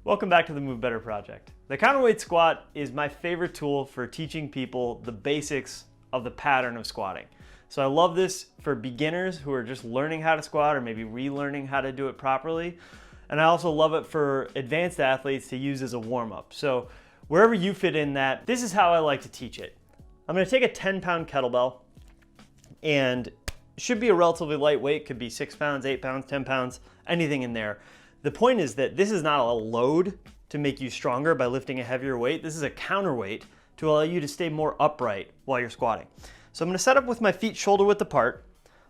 Welcome back to the Move Better Project. The Counterweight Squat is my favorite tool for teaching people the basics of the pattern of squatting. So I love this for beginners who are just learning how to squat or maybe relearning how to do it properly. And I also love it for advanced athletes to use as a warm-up. So wherever you fit in that, this is how I like to teach it. I'm gonna take a 10-pound kettlebell, and it should be a relatively light weight, could be 6 pounds, 8 pounds, 10 pounds, anything in there. The point is that this is not a load to make you stronger by lifting a heavier weight. This is a counterweight to allow you to stay more upright while you're squatting. So I'm gonna set up with my feet shoulder width apart.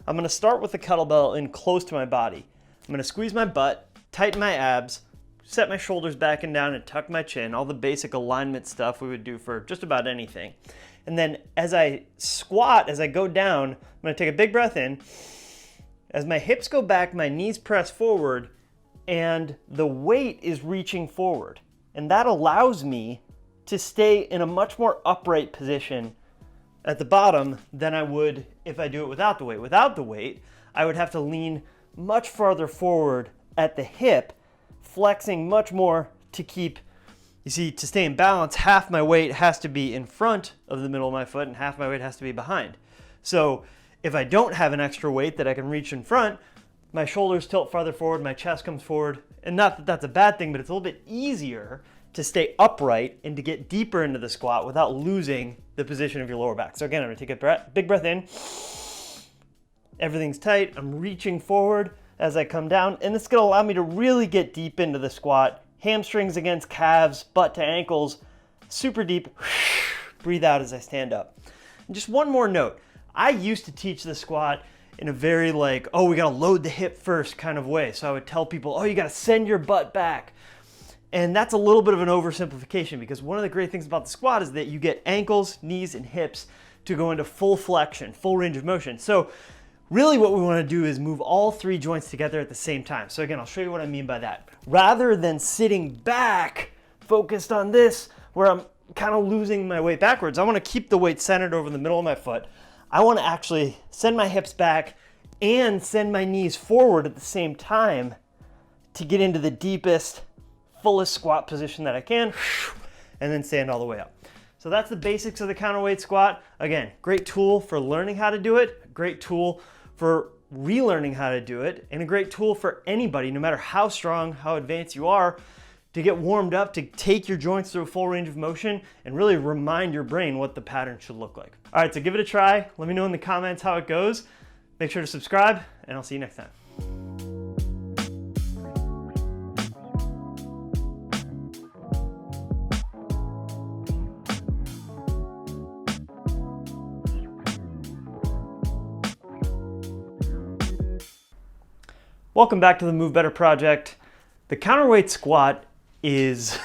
I'm gonna start with the kettlebell in close to my body. I'm gonna squeeze my butt, tighten my abs, set my shoulders back and down and tuck my chin, all the basic alignment stuff we would do for just about anything. And then as I squat, as I go down, I'm gonna take a big breath in. As my hips go back, my knees press forward, and the weight is reaching forward. And that allows me to stay in a much more upright position at the bottom than I would if I do it without the weight. Without the weight, I would have to lean much farther forward at the hip, flexing much more to keep, you see, to stay in balance, half my weight has to be in front of the middle of my foot and half my weight has to be behind. So if I don't have an extra weight that I can reach in front, my shoulders tilt farther forward, my chest comes forward, and not that that's a bad thing, but it's a little bit easier to stay upright and to get deeper into the squat without losing the position of your lower back. So again, I'm gonna take a big breath in. Everything's tight, I'm reaching forward as I come down, and it's gonna allow me to really get deep into the squat. Hamstrings against calves, butt to ankles, super deep. Breathe out as I stand up. And just one more note. I used to teach the squat in a very like, oh, we gotta load the hip first kind of way. So I would tell people, oh, you gotta send your butt back. And that's a little bit of an oversimplification, because one of the great things about the squat is that you get ankles, knees, and hips to go into full flexion, full range of motion. So really what we wanna do is move all three joints together at the same time. So again, I'll show you what I mean by that. Rather than sitting back, focused on this, where I'm kind of losing my weight backwards, I wanna keep the weight centered over the middle of my foot. I wanna actually send my hips back and send my knees forward at the same time to get into the deepest, fullest squat position that I can, and then stand all the way up. So that's the basics of the counterweight squat. Again, great tool for learning how to do it, great tool for relearning how to do it, and a great tool for anybody, no matter how strong, how advanced you are, to get warmed up, to take your joints through a full range of motion and really remind your brain what the pattern should look like. All right, so give it a try. Let me know in the comments how it goes. Make sure to subscribe, and I'll see you next time. Welcome back to the Move Better Project. The counterweight squat is